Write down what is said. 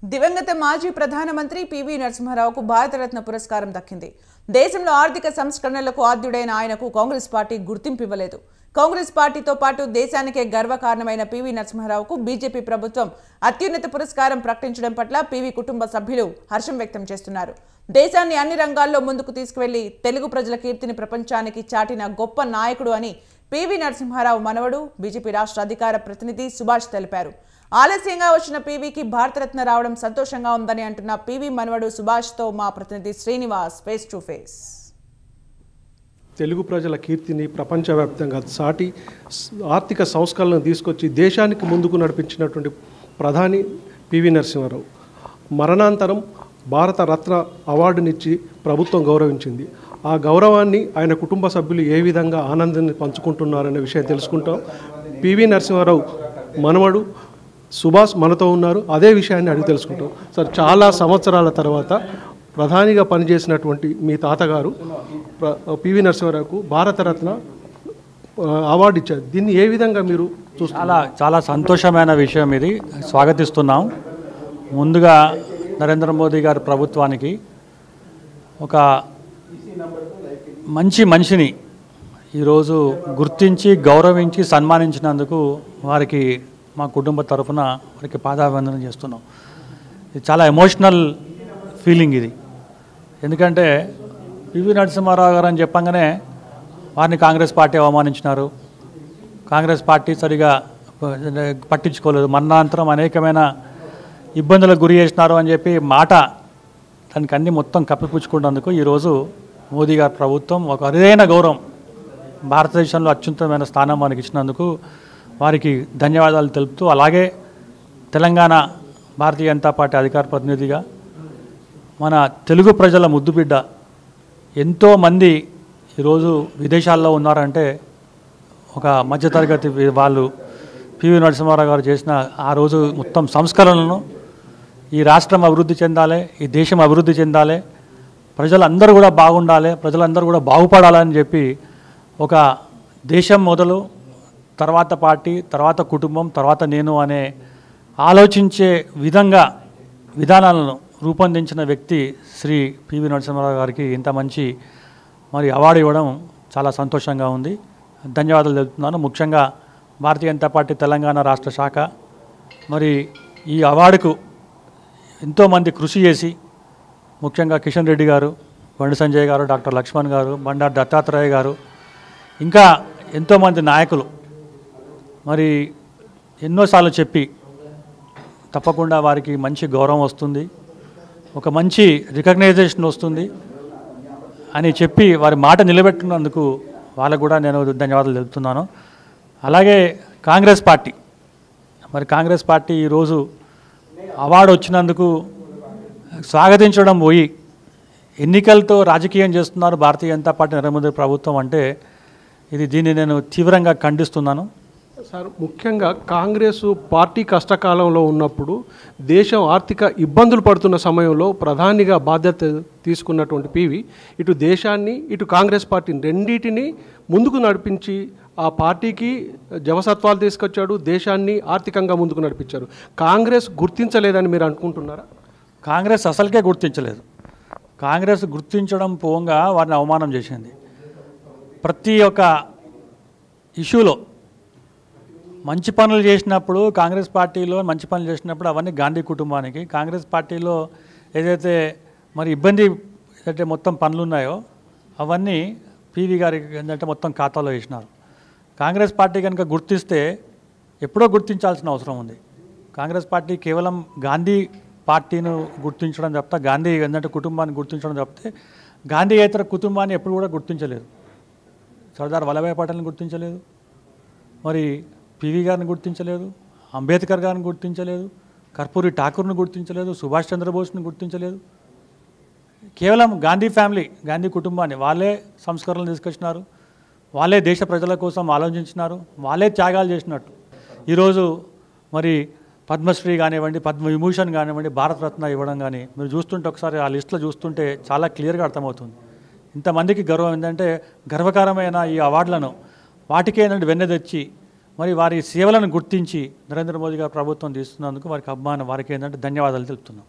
దివంగత మాజీ ప్రధానమంత్రి పివి నరసింహారావుకు భారతరత్న పురస్కారం దక్కింది. దేశంలో ఆర్థిక సంస్కరణలకు ఆద్యుడైన ఆయనకు కాంగ్రెస్ పార్టీ గుర్తింపు ఇవ్వలేదు. కాంగ్రెస్ పార్టీతో పాటు దేశానికే గర్వకారణమైన పివి నరసింహారావుకు బీజేపీ ప్రభుత్వం అత్యున్నత పురస్కారం ప్రకటించడం పట్ల పివి కుటుంబ సభ్యులు హర్షం వ్యక్తం చేస్తున్నారు. దేశాన్ని అన్ని రంగాల్లో ముందుకు తీసుకువెళ్లి తెలుగు ప్రజల కీర్తిని ప్రపంచానికి చాటిన గొప్ప నాయకుడు అని పివి నరసింహారావు మనవడు బీజేపీ రాష్ట్ర అధికార ప్రతినిధి సుభాష్ తెలిపారు. ఆలస్యంగా వచ్చిన పీవీకి భారతరత్న రావడం సంతోషంగా ఉందని అంటున్న పీవీ మనవడు సుభాష్తో మా ప్రతినిధి Srinivas face to face. Telugu ప్రజల కీర్తిని ప్రపంచవ్యాప్తంగా సాటి ఆర్థిక సంస్కరణలను తీసుకొచ్చి దేశానికి ముందుకు నడిపించినటువంటి ప్రధాని పివి నరసింహారావు మరణాంతరం భారత రత్న అవార్డునిచ్చి ప్రభుత్వం గౌరవించింది. ఆ గౌరవాన్ని ఆయన కుటుంబ సభ్యులు ఏ విధంగా ఆనందాన్ని పంచుకుంటున్నారనే విషయం తెలుసుకుంటాం. పివి నరసింహారావు మనవడు సుభాష్ మనతో ఉన్నారు. అదే విషయాన్ని అడిగి తెలుసుకుంటాం. సార్, చాలా సంవత్సరాల తర్వాత ప్రధానిగా పనిచేసినటువంటి మీ తాతగారు పివి నరసింహారావుకు భారతరత్న అవార్డు ఇచ్చారు. దీన్ని ఏ విధంగా మీరు చూస్తున్నారు? చాలా సంతోషమైన విషయం ఇది, స్వాగతిస్తున్నాం. ముందుగా నరేంద్ర మోదీ గారి ప్రభుత్వానికి ఒక మంచి మనిషిని ఈరోజు గుర్తించి గౌరవించి సన్మానించినందుకు వారికి మా కుటుంబ తరఫున వారికి పాదాభివందనం చేస్తున్నాం. ఇది చాలా ఎమోషనల్ ఫీలింగ్ ఇది. ఎందుకంటే పివి నరసింహారావు గారు అని చెప్పంగానే వారిని కాంగ్రెస్ పార్టీ అవమానించినారు, కాంగ్రెస్ పార్టీ సరిగా పట్టించుకోలేదు, మరణాంతరం అనేకమైన ఇబ్బందులకు గురి చేసినారు అని చెప్పి మాట దానికి అన్ని మొత్తం కప్పిపుచ్చుకున్నందుకు ఈరోజు మోదీ గారి ప్రభుత్వం ఒక అరుదైన గౌరవం, భారతదేశంలో అత్యున్నతమైన స్థానం మనకి ఇచ్చినందుకు వారికి ధన్యవాదాలు తెలుపుతూ, అలాగే తెలంగాణ భారతీయ జనతా పార్టీ అధికార ప్రతినిధిగా మన తెలుగు ప్రజల ముద్దుబిడ్డ ఎంతోమంది ఈరోజు విదేశాల్లో ఉన్నారంటే ఒక మధ్యతరగతి వాళ్ళు పివి నరసింహారావు గారు చేసిన ఆ రోజు మొత్తం సంస్కరణలను ఈ రాష్ట్రం అభివృద్ధి చెందాలి, ఈ దేశం అభివృద్ధి చెందాలి, ప్రజలందరూ కూడా బాగుండాలి, ప్రజలందరూ కూడా బాగుపడాలని చెప్పి ఒక దేశం మొదలు తర్వాత పార్టీ, తర్వాత కుటుంబం, తర్వాత నేను అనే ఆలోచించే విధానాలను రూపొందించిన వ్యక్తి శ్రీ పివి నరసింహారావు గారికి ఇంత మంచి అవార్డు ఇవ్వడం చాలా సంతోషంగా ఉంది. ధన్యవాదాలు తెలుపుతున్నాను. ముఖ్యంగా భారతీయ జనతా పార్టీ తెలంగాణ రాష్ట్ర శాఖ ఈ అవార్డుకు ఎంతోమంది కృషి చేసి, ముఖ్యంగా కిషన్ రెడ్డి గారు, బండి సంజయ్ గారు, డాక్టర్ లక్ష్మణ్ గారు, బండారు దత్తాత్రేయ గారు, ఇంకా ఎంతోమంది నాయకులు ఎన్నోసార్లు చెప్పి తప్పకుండా వారికి మంచి గౌరవం వస్తుంది, ఒక మంచి రికగ్నైజేషన్ వస్తుంది అని చెప్పి వారి మాట నిలబెట్టుకున్నందుకు వాళ్ళకు కూడా నేను ధన్యవాదాలు తెలుపుతున్నాను. అలాగే కాంగ్రెస్ పార్టీ ఈరోజు అవార్డు వచ్చినందుకు స్వాగతించడం పోయి ఎన్నికలతో రాజకీయం చేస్తున్నారు భారతీయ జనతా పార్టీ నరేంద్ర మోదీ ప్రభుత్వం అంటే దీన్ని నేను తీవ్రంగా ఖండిస్తున్నాను. సార్, ముఖ్యంగా కాంగ్రెస్ పార్టీ కష్టకాలంలో ఉన్నప్పుడు, దేశం ఆర్థిక ఇబ్బందులు పడుతున్న సమయంలో ప్రధానిగా బాధ్యత తీసుకున్నటువంటి పివి ఇటు దేశాన్ని ఇటు కాంగ్రెస్ పార్టీని రెండింటినీ ముందుకు నడిపించి ఆ పార్టీకి జవసత్వాలు తీసుకొచ్చాడు, దేశాన్ని ఆర్థికంగా ముందుకు నడిపించారు. కాంగ్రెస్ గుర్తించలేదని మీరు అనుకుంటున్నారా? కాంగ్రెస్ అసలుకే గుర్తించలేదు. కాంగ్రెస్ గుర్తించడం పోగా వారిని అవమానం చేసింది. ప్రతి ఒక్క ఇష్యూలో మంచి పనులు చేసినప్పుడు, కాంగ్రెస్ పార్టీలో మంచి పనులు చేసినప్పుడు అవన్నీ గాంధీ కుటుంబానికి, కాంగ్రెస్ పార్టీలో ఏదైతే ఇబ్బంది ఏదైతే మొత్తం పనులు ఉన్నాయో అవన్నీ పివి గారికి ఏంటంటే మొత్తం ఖాతాలో వేసినారు. కాంగ్రెస్ పార్టీ కనుక గుర్తిస్తే ఎప్పుడో గుర్తించాల్సిన అవసరం ఉంది. కాంగ్రెస్ పార్టీ కేవలం గాంధీ పార్టీని గుర్తించడం తప్ప, గాంధీ ఏంటంటే కుటుంబాన్ని గుర్తించడం తప్పితే గాంధీయేతర కుటుంబాన్ని ఎప్పుడు కూడా గుర్తించలేదు. సర్దార్ వల్లభాయ్ పటేల్ని గుర్తించలేదు, పివి గారిని గుర్తించలేదు, అంబేద్కర్ గారిని గుర్తించలేదు, కర్పూరి ఠాకూర్ని గుర్తించలేదు, సుభాష్ చంద్రబోస్ని గుర్తించలేదు. కేవలం గాంధీ ఫ్యామిలీ, గాంధీ కుటుంబాన్ని వాళ్ళే సంస్కరణలు తీసుకొచ్చినారు, వాళ్ళే దేశ ప్రజల కోసం ఆలోచించినారు, వాళ్ళే త్యాగాలు చేసినట్టు ఈరోజు పద్మశ్రీ కానివ్వండి, పద్మవిభూషణ్ కానివ్వండి, భారతరత్న ఇవ్వడం కానీ మీరు చూస్తుంటే ఒకసారి ఆ లిస్టులో చూస్తుంటే చాలా క్లియర్గా అర్థమవుతుంది. ఇంతమందికి గర్వం ఏంటంటే గర్వకారమైన ఈ అవార్డులను వాటికే వెన్నె తెచ్చి మరి వారి సేవలను గుర్తించి నరేంద్ర మోదీ గారు ప్రభుత్వం తీస్తున్నందుకు వారికి అభిమానం వారికి ఏంటంటే ధన్యవాదాలు తెలుపుతున్నాం.